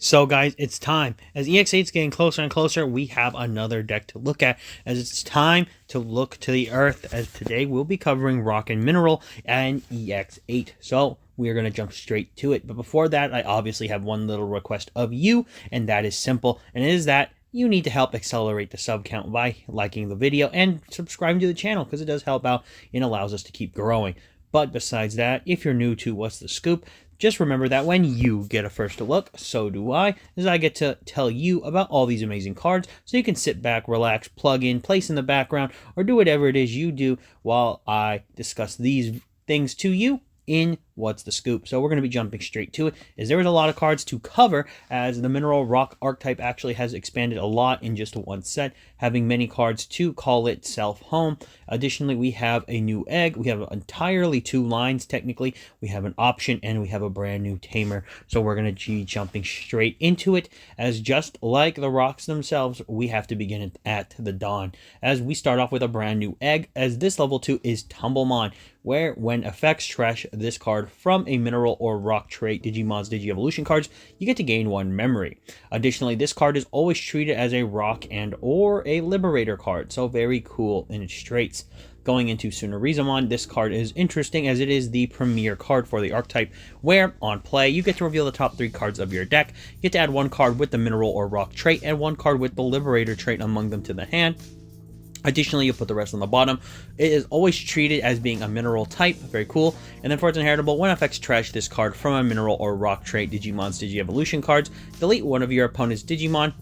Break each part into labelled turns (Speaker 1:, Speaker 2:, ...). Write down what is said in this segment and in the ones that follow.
Speaker 1: So guys, it's time. As EX-8 is getting closer and closer, we have another deck to look at, as it's time to look to the earth, as today we'll be covering Rock and Mineral and EX-8. So we're going to jump straight to it. But before that, I obviously have one little request of you, and that is simple, and it is that you need to help accelerate the sub count by liking the video and subscribing to the channel, because it does help out and allows us to keep growing. But besides that, if you're new to What's the Scoop, just remember that when you get a first look, so do I, as I get to tell you about all these amazing cards, so you can sit back, relax, plug in, place in the background, or do whatever it is you do while I discuss these things to you in What's the Scoop. So we're going to be jumping straight to it, as there is a lot of cards to cover, as the Mineral Rock archetype actually has expanded a lot in just one set, having many cards to call itself home. Additionally, we have a new egg, we have entirely two lines technically, we have an option, and we have a brand new tamer. So we're going to be jumping straight into it, as just like the rocks themselves, we have to begin at the dawn, as we start off with a brand new egg, as this level 2 is Tumblemon, where when effects trash this card from a mineral or rock trait Digimon's Digi-Evolution cards, you get to gain 1 memory. Additionally, this card is always treated as a rock and or a liberator card, so very cool in its traits. Going into Sunarisamon, this card is interesting as it is the premier card for the archetype, where on play you get to reveal the top 3 cards of your deck. You get to add 1 card with the mineral or rock trait and 1 card with the liberator trait among them to the hand. Additionally, you'll put the rest on the bottom. It is always treated as being a mineral type, very cool. And then for its inheritable, when effects trash this card from a mineral or rock trait Digimon's Digi-Evolution cards, delete one of your opponent's Digimon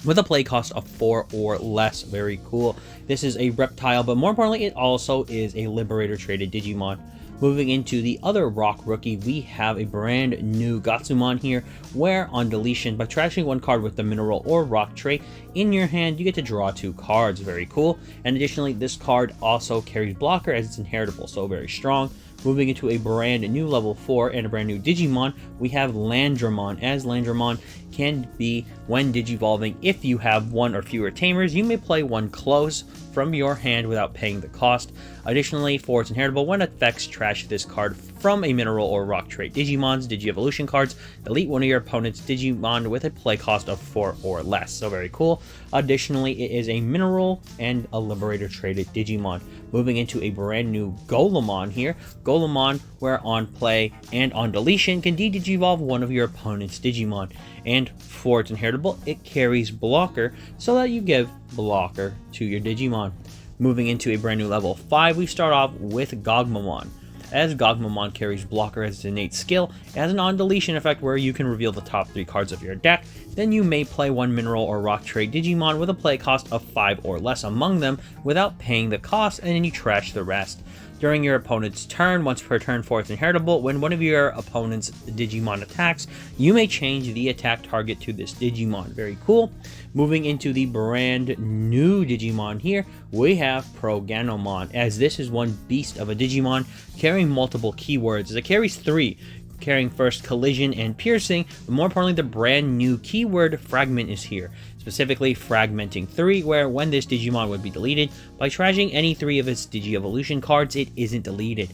Speaker 1: with a play cost of 4 or less. Very cool. This is a reptile, but more importantly, it also is a liberator traded Digimon. Moving into the other rock rookie, we have a brand new Gatsumon here, where on deletion, by trashing 1 card with the mineral or rock trait in your hand, you get to draw 2 cards. Very cool. And additionally, this card also carries blocker as it's inheritable, so very strong. Moving into a brand new level 4 and a brand new Digimon, we have Landramon, as Landramon can be when digivolving. If you have 1 or fewer tamers, you may play 1 close from your hand without paying the cost. Additionally, for its inheritable, when effects trash this card from a mineral or rock trait Digimon's Digi-Evolution cards, delete one of your opponent's Digimon with a play cost of 4 or less. So very cool. Additionally, it is a mineral and a liberator traded Digimon. Moving into a brand new Golemon here. Golemon, where on play and on deletion, can de-digivolve one of your opponent's Digimon. And for its inheritable, it carries blocker, so that you give blocker to your Digimon. Moving into a brand new level 5, we start off with Gogmamon. As Gogmamon carries blocker as its innate skill, it has an on-deletion effect where you can reveal the top 3 cards of your deck. Then you may play 1 mineral or rock trait Digimon with a play cost of 5 or less among them without paying the cost, and then you trash the rest. During your opponent's turn, once per turn for its inheritable, when one of your opponent's Digimon attacks, you may change the attack target to this Digimon. Very cool. Moving into the brand new Digimon here, we have Ganomon, as this is one beast of a Digimon carrying multiple keywords, as it carries 3. Carrying first collision and piercing, but more importantly, the brand new keyword fragment is here, specifically fragmenting 3, where when this Digimon would be deleted, by trashing any 3 of its Digi-Evolution cards, it isn't deleted.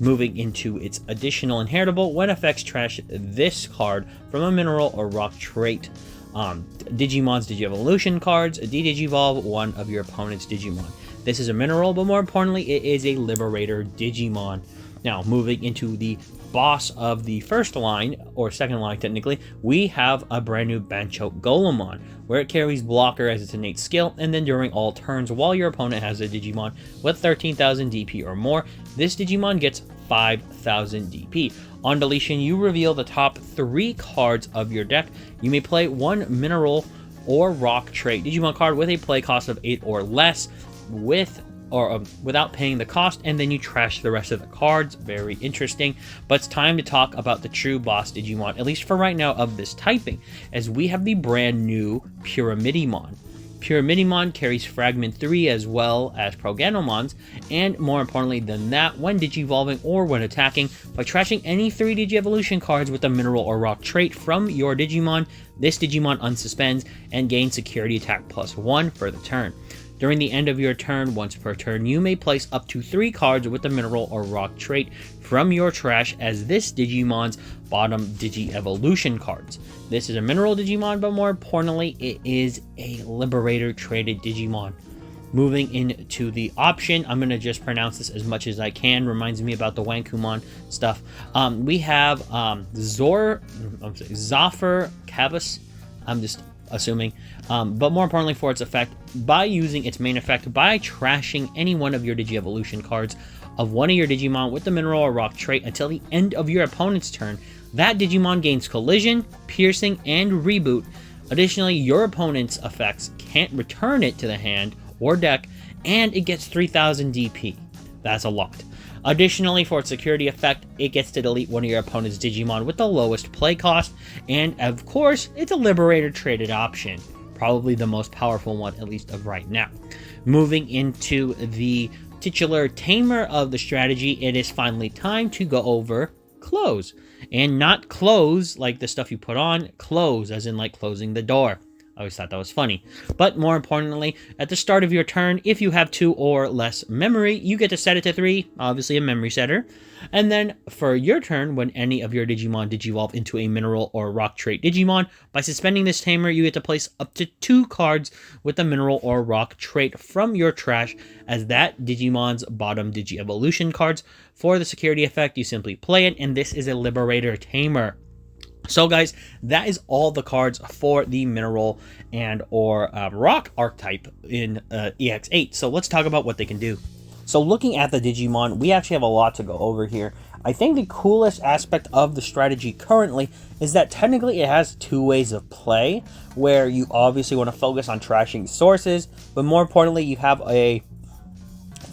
Speaker 1: Moving into its additional inheritable, when effects trash this card from a mineral or rock trait Digimon's Digi-Evolution cards, de-digivolve one of your opponent's Digimon. This is a mineral, but more importantly, it is a liberator Digimon. Now, moving into the boss of the first line, or second line technically, we have a brand new Bancho Golemon, where it carries blocker as its innate skill, and then during all turns while your opponent has a Digimon with 13,000 DP or more, this Digimon gets 5,000 DP. On deletion, you reveal the top 3 cards of your deck. You may play 1 mineral or rock trait Digimon card with a play cost of 8 or less without paying the cost, and then you trash the rest of the cards. Very interesting. But it's time to talk about the true boss Digimon, at least for right now, of this typing, as we have the brand new Pyramidimon. Pyramidimon carries Fragment 3 as well as Ganomons, and more importantly than that, when digivolving or when attacking, by trashing any 3 Digi-Evolution cards with a mineral or rock trait from your Digimon, this Digimon unsuspends and gains security attack +1 for the turn. During the end of your turn, once per turn, you may place up to 3 cards with the mineral or rock trait from your trash as this Digimon's bottom Digi-Evolution cards. This is a mineral Digimon, but more importantly, it is a Liberator traded Digimon. Moving into the option, I'm going to just pronounce this as much as I can. Reminds me about the Wankumon stuff. We have Zafir Kavus. I'm just assuming. But more importantly for its effect, by using its main effect, by trashing any one of your Digi-Evolution cards of one of your Digimon with the mineral or rock trait until the end of your opponent's turn, that Digimon gains collision, piercing, and reboot. Additionally, your opponent's effects can't return it to the hand or deck, and it gets 3000 DP. That's a lot. Additionally, for its security effect, it gets to delete one of your opponent's Digimon with the lowest play cost, and of course, it's a Liberator traded option. Probably the most powerful one, at least of right now. Moving into the titular tamer of the strategy, it is finally time to go over close. And not close like the stuff you put on, close as in like closing the door. I always thought that was funny. But more importantly, at the start of your turn, if you have 2 or less memory, you get to set it to 3, obviously a memory setter. And then for your turn, when any of your Digimon digivolve into a mineral or rock trait Digimon, by suspending this tamer, you get to place up to 2 cards with the mineral or rock trait from your trash as that Digimon's bottom Digi-Evolution cards. For the security effect, you simply play it, and this is a Liberator tamer. So guys, that is all the cards for the mineral and or rock archetype in EX-8. So let's talk about what they can do. So looking at the Digimon, we actually have a lot to go over here. I think the coolest aspect of the strategy currently is that technically it has 2 ways of play, where you obviously want to focus on trashing sources, but more importantly, you have a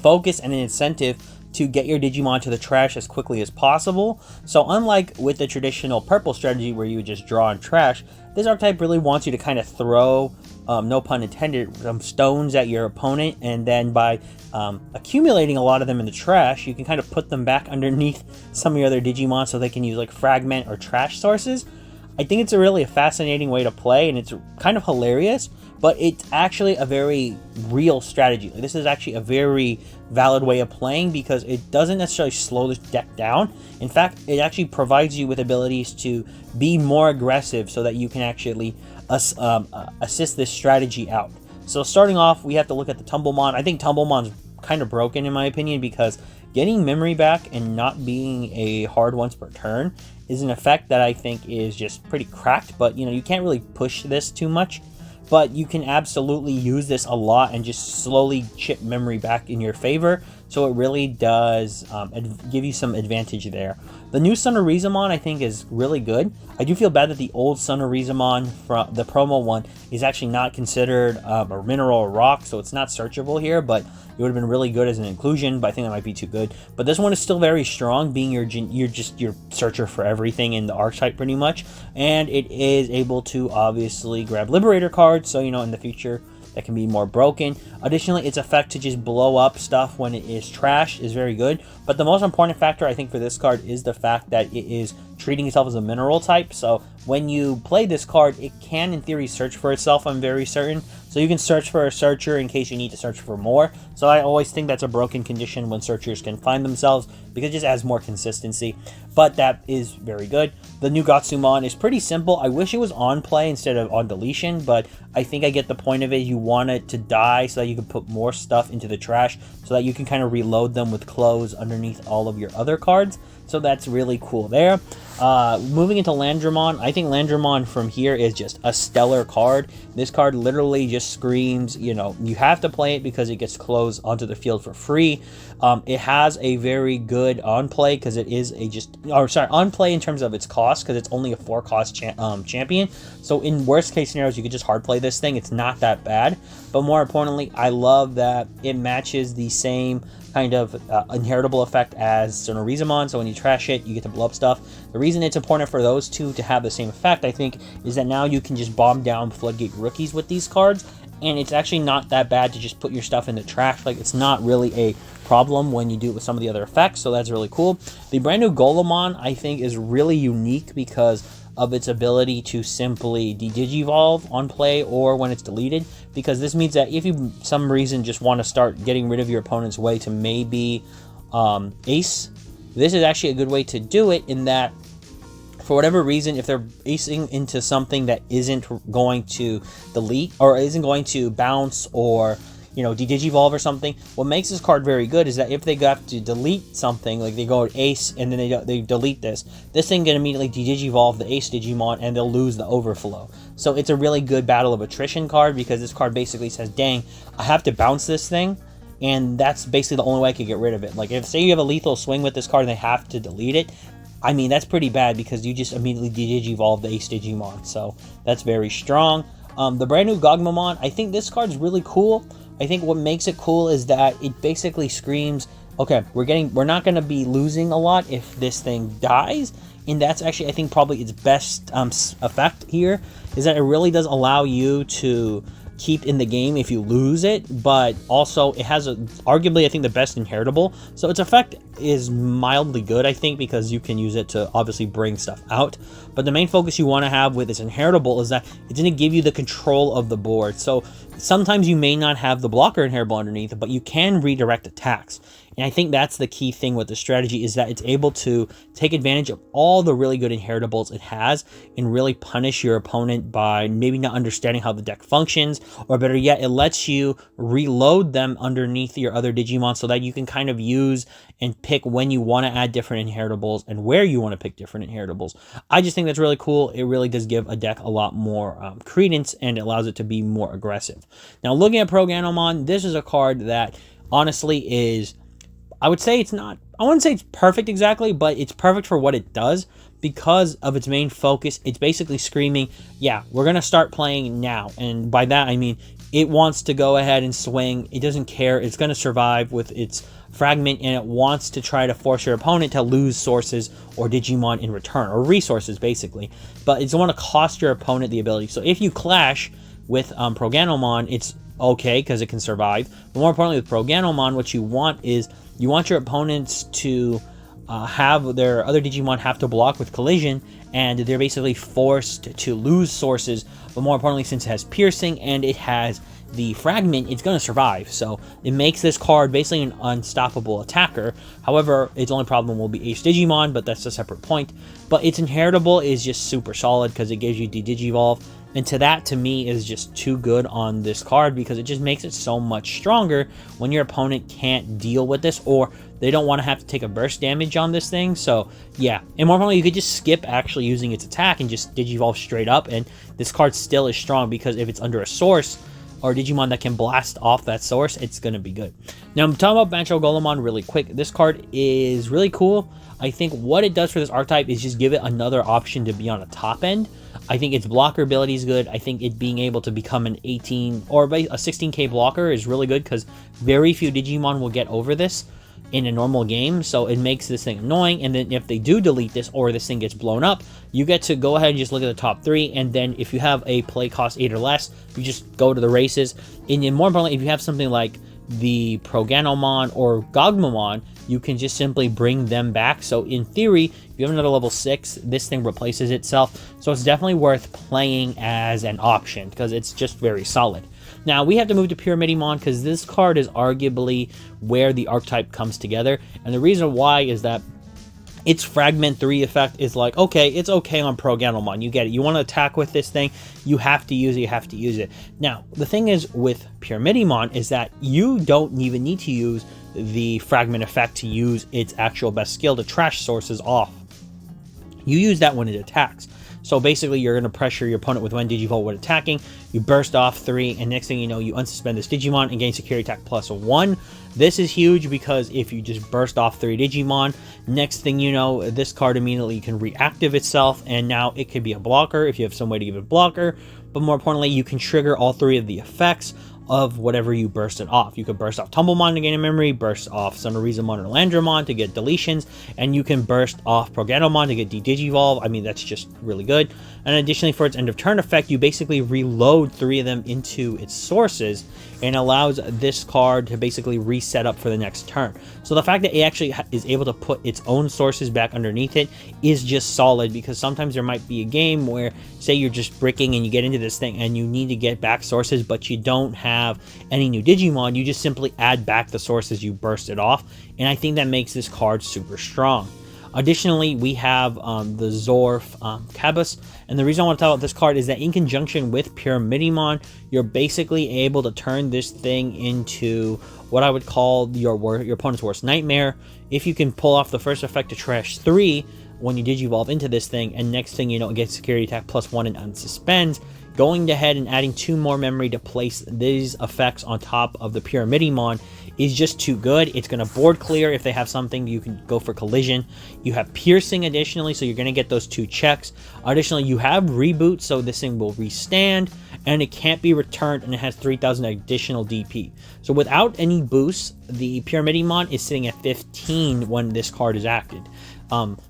Speaker 1: focus and an incentive to get your Digimon to the trash as quickly as possible. So unlike with the traditional purple strategy where you would just draw and trash, this archetype really wants you to kind of throw, no pun intended, some stones at your opponent, and then by accumulating a lot of them in the trash, you can kind of put them back underneath some of your other Digimon so they can use like fragment or trash sources. I think it's a really fascinating way to play, and it's kind of hilarious, but it's actually a very real strategy. This is actually a very valid way of playing because it doesn't necessarily slow the deck down. In fact, it actually provides you with abilities to be more aggressive so that you can actually assist this strategy out. So starting off, we have to look at the Tumblemon. I think Tumblemon's kind of broken in my opinion because getting memory back and not being a hard once per turn is an effect that I think is just pretty cracked, but you can't really push this too much. But you can absolutely use this a lot and just slowly chip memory back in your favor. So it really does give you some advantage there. The new Sonorizamon I think is really good. I do feel bad that the old Sonorizamon from the promo one is actually not considered a mineral or rock, so it's not searchable here, but it would have been really good as an inclusion, but I think that might be too good. But this one is still very strong, being your searcher for everything in the archetype pretty much, and it is able to obviously grab Liberator cards, so in the future that can be more broken. Additionally, its effect to just blow up stuff when it is trashed is very good, but the most important factor I think for this card is the fact that it is treating itself as a mineral type. So when you play this card, it can in theory search for itself, I'm very certain. So you can search for a searcher in case you need to search for more. So I always think that's a broken condition when searchers can find themselves, because it just adds more consistency. But that is very good. The new Gatsumon is pretty simple. I wish it was on play instead of on deletion, but I think I get the point of it. You want it to die so that you can put more stuff into the trash so that you can kind of reload them with clothes underneath all of your other cards. So that's really cool there. Moving into Landramon, I think Landramon from here is just a stellar card. This card literally just screams, you have to play it because it gets closed onto the field for free. It has a very good on play because it is on play in terms of its cost, because it's only a 4 cost champion. So in worst case scenarios, you could just hard play this thing. It's not that bad. But more importantly, I love that it matches the same kind of inheritable effect as Sonorizamon. So when you trash it, you get to blow up stuff. The reason it's important for those two to have the same effect, I think, is that now you can just bomb down Floodgate rookies with these cards, and it's actually not that bad to just put your stuff in the trash. Like, it's not really a problem when you do it with some of the other effects, so that's really cool. The brand new Golemon, I think, is really unique because of its ability to simply de-digivolve on play or when it's deleted, because this means that if you some reason just want to start getting rid of your opponent's way to maybe ace, this is actually a good way to do it, in that for whatever reason, if they're acing into something that isn't going to delete or isn't going to bounce or, you know, de-digivolve or something, what makes this card very good is that if they have to delete something, like they go ace and then they delete this thing can immediately de-digivolve the ace Digimon and they'll lose the overflow. So it's a really good battle of attrition card, because this card basically says, dang, I have to bounce this thing, and that's basically the only way I could get rid of it. Like, if say you have a lethal swing with this card and they have to delete it, I mean, that's pretty bad, because you just immediately de-digivolve the ace Digimon. So that's very strong. The brand new Gogmamon, I think this card's really cool. I think what makes it cool is that it basically screams, okay, we're not going to be losing a lot if this thing dies. And that's actually, I think, probably its best effect here, is that it really does allow you to keep in the game if you lose it, but also it has arguably, I think, the best inheritable. So its effect is mildly good, I think, because you can use it to obviously bring stuff out. But the main focus you want to have with its inheritable is that it's going to give you the control of the board. So sometimes you may not have the blocker inheritable underneath, but you can redirect attacks. And I think that's the key thing with the strategy, is that it's able to take advantage of all the really good inheritables it has and really punish your opponent by maybe not understanding how the deck functions, or better yet, it lets you reload them underneath your other Digimon so that you can kind of use and pick when you want to add different inheritables and where you want to pick different inheritables. I just think that's really cool. It really does give a deck a lot more credence, and it allows it to be more aggressive. Now, looking at Pro Ganomon, this is a card that honestly is, I would say it's not, I wouldn't say it's perfect exactly, but it's perfect for what it does because of its main focus. It's basically screaming, yeah, we're going to start playing now. And by that, I mean, it wants to go ahead and swing. It doesn't care. It's going to survive with its fragment, and it wants to try to force your opponent to lose sources or Digimon in return, or resources, basically. But it's going to cost your opponent the ability. So if you clash with Pro Ganomon, it's okay because it can survive. But more importantly, with Pro Ganomon, what you want is you want your opponents to have their other Digimon have to block with collision, and they're basically forced to lose sources. But more importantly, since it has piercing and it has the fragment, it's going to survive. So it makes this card basically an unstoppable attacker. However, its only problem will be Ace Digimon, but that's a separate point. But its inheritable is just super solid because it gives you de-digivolve. And to me, is just too good on this card, because it just makes it so much stronger when your opponent can't deal with this, or they don't want to have to take a burst damage on this thing. So yeah, and more importantly, you could just skip actually using its attack and just Digivolve straight up, and this card still is strong, because if it's under a source or Digimon that can blast off that source, it's going to be good. Now, I'm talking about Bancho Golemon really quick. This card is really cool. I think what it does for this archetype is just give it another option to be on a top end. I think its blocker ability is good. I think it being able to become an 18 or a 16k blocker is really good, because very few Digimon will get over this in a normal game, so it makes this thing annoying. And then if they do delete this, or this thing gets blown up, you get to go ahead and just look at the top 3, and then if you have a play cost 8 or less, you just go to the races. And then more importantly, if you have something like the Pro Ganomon or Gogmamon, you can just simply bring them back. So in theory, if you have another level 6, this thing replaces itself. So it's definitely worth playing as an option, because it's just very solid. Now, we have to move to Pyramidimon, because this card is arguably where the archetype comes together. And the reason why is that its Fragment 3 effect is like, okay, it's okay on Pro Ganomon. You get it. You want to attack with this thing, you have to use it, you have to use it. Now, the thing is with Pyramidimon is that you don't even need to use the Fragment effect to use its actual best skill to trash sources off. You use that when it attacks. So basically, you're going to pressure your opponent with one Digivolve when attacking. You burst off 3, and next thing you know, you unsuspend this Digimon and gain security attack +1. This is huge, because if you just burst off 3 Digimon, next thing you know, this card immediately can reactive itself, and now it could be a blocker if you have some way to give it a blocker. But more importantly, you can trigger all 3 of the effects of whatever you bursted off. You could burst off Tumblemon to gain a memory, burst off Sonorizamon or Landramon to get deletions, and you can burst off Proganomon to get de-digivolve. I mean, that's just really good. And additionally, for its end of turn effect, you basically reload 3 of them into its sources and allows this card to basically reset up for the next turn. So the fact that it actually is able to put its own sources back underneath it is just solid, because sometimes there might be a game where, say you're just bricking and you get into this thing and you need to get back sources, but you don't have any new Digimon. You just simply add back the sources you bursted off, and I think that makes this card super strong. Additionally, we have the Zorf Cabus, and the reason I want to talk about this card is that in conjunction with Pyramidimon, you're basically able to turn this thing into what I would call your opponent's worst nightmare. If you can pull off the first effect to trash 3 when you Digivolve into this thing, and next thing you know, it gets security attack +1 and unsuspends, going ahead and adding 2 more memory to place these effects on top of the Pyramidimon is just too good. It's going to board clear. If they have something, you can go for collision. You have piercing additionally, so you're going to get those 2 checks. Additionally, you have reboot, so this thing will restand, and it can't be returned, and it has 3,000 additional DP. So without any boosts, the Pyramidimon is sitting at 15 when this card is acted.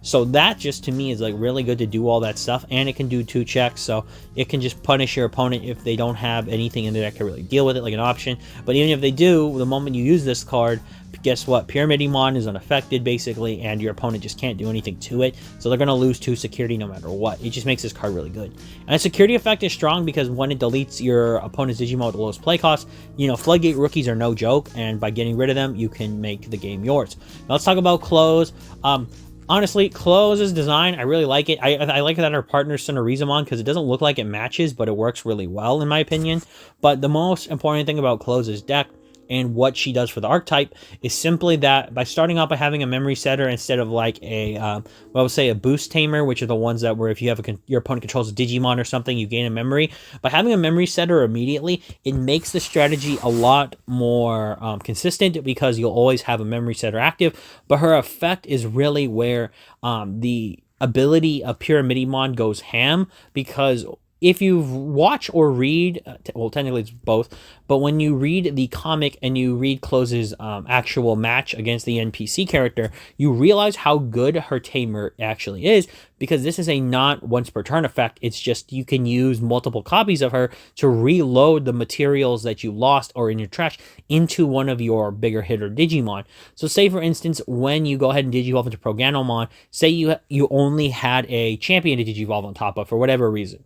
Speaker 1: So that just to me is like really good to do all that stuff, and it can do 2 checks, so it can just punish your opponent if they don't have anything in there that can really deal with it, like an option. But even if they do, the moment you use this card, guess what? Pyramidimon is unaffected basically, and your opponent just can't do anything to it, so they're going to lose 2 security no matter what. It just makes this card really good. And the security effect is strong because when it deletes your opponent's Digimon with the lowest play cost, you know, Floodgate rookies are no joke, and by getting rid of them, you can make the game yours. Now let's talk about Close. Honestly, Close's design, I really like it. I like that our partner Sonorizamon, because it doesn't look like it matches, but it works really well in my opinion. But the most important thing about Close's deck and what she does for the archetype is simply that by starting off by having a memory setter instead of like a, well, I would say a boost tamer, which are the ones that where if you have your opponent controls a Digimon or something, you gain a memory. By having a memory setter immediately, it makes the strategy a lot more consistent, because you'll always have a memory setter active. But her effect is really where the ability of Pyramidimon goes ham, because if you watch or read, well, technically it's both, but when you read the comic and you read Close's actual match against the NPC character, you realize how good her tamer actually is, because this is a not once per turn effect. It's just you can use multiple copies of her to reload the materials that you lost or in your trash into one of your bigger hitter Digimon. So say, for instance, when you go ahead and Digivolve into Proganomon, say you only had a champion to Digivolve on top of for whatever reason,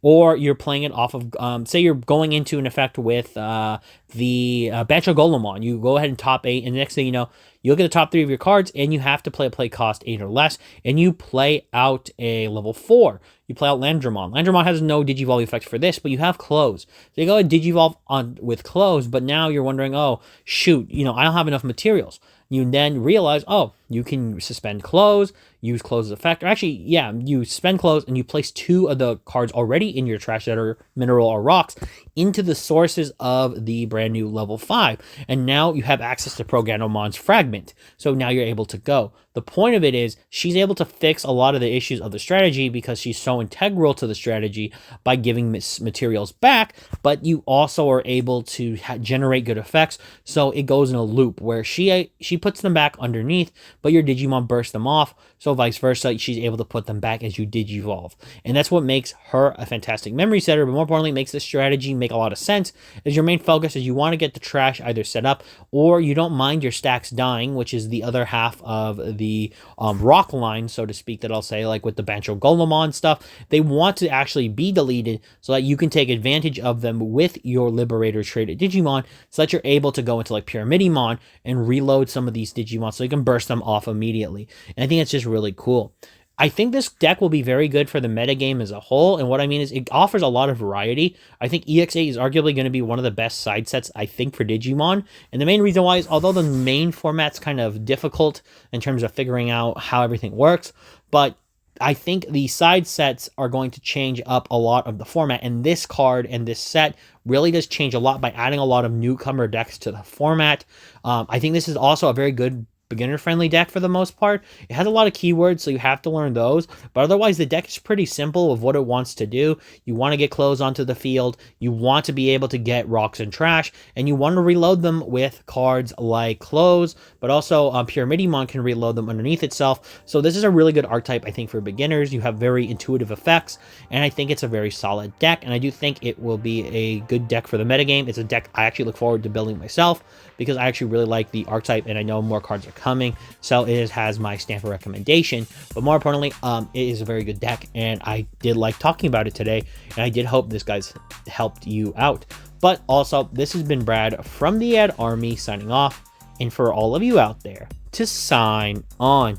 Speaker 1: or you're playing it off of, say you're going into an effect with the Bancho Golemon. You go ahead and top 8, and the next thing you know, you look at the top 3 of your cards, and you have to play a play cost 8 or less, and you play out a level 4. You play out Landramon. Landramon has no Digivolve effect for this, but you have Close. So you go ahead and Digivolve on with Close, but now you're wondering, oh, shoot, you know, I don't have enough materials. You then realize, oh, you can suspend Close, use Close's effect, or actually, yeah, you suspend Close and you place 2 of the cards already in your trash that are mineral or rocks into the sources of the brand new level 5. And now you have access to Proganomon's fragment. So now you're able to go. The point of it is she's able to fix a lot of the issues of the strategy because she's so integral to the strategy by giving materials back, but you also are able to generate good effects. So it goes in a loop where she puts them back underneath, but your Digimon bursts them off. So vice versa, she's able to put them back as you Digivolve. And that's what makes her a fantastic memory setter, but more importantly, makes this strategy make a lot of sense, as your main focus is you want to get the trash either set up, or you don't mind your stacks dying, which is the other half of the rock line, so to speak, that I'll say, like with the Bancho Golemon stuff. They want to actually be deleted so that you can take advantage of them with your Liberator traded Digimon, so that you're able to go into like Pyramidimon and reload some of these Digimon so you can burst them off immediately. And I think it's just really cool. I think this deck will be very good for the metagame as a whole, and what I mean is it offers a lot of variety. I think EX-8 is arguably going to be one of the best side sets, I think, for Digimon, and the main reason why is, although the main format's kind of difficult in terms of figuring out how everything works, but I think the side sets are going to change up a lot of the format, and this card and this set really does change a lot by adding a lot of newcomer decks to the format. I think this is also a very good beginner-friendly deck for the most part. It has a lot of keywords, so you have to learn those, but otherwise the deck is pretty simple of what it wants to do. You want to get clothes onto the field, you want to be able to get rocks and trash, and you want to reload them with cards like clothes, but also Pyramidimon can reload them underneath itself. So this is a really good archetype, I think, for beginners. You have very intuitive effects, and I think it's a very solid deck, and I do think it will be a good deck for the metagame. It's a deck I actually look forward to building myself, because I actually really like the archetype, and I know more cards are coming, so it has my stamp of recommendation. But more importantly, it is a very good deck, and I did like talking about it today, and I did hope this guys helped you out. But also, this has been Brad from the Ad Army signing off, and for all of you out there, to sign on.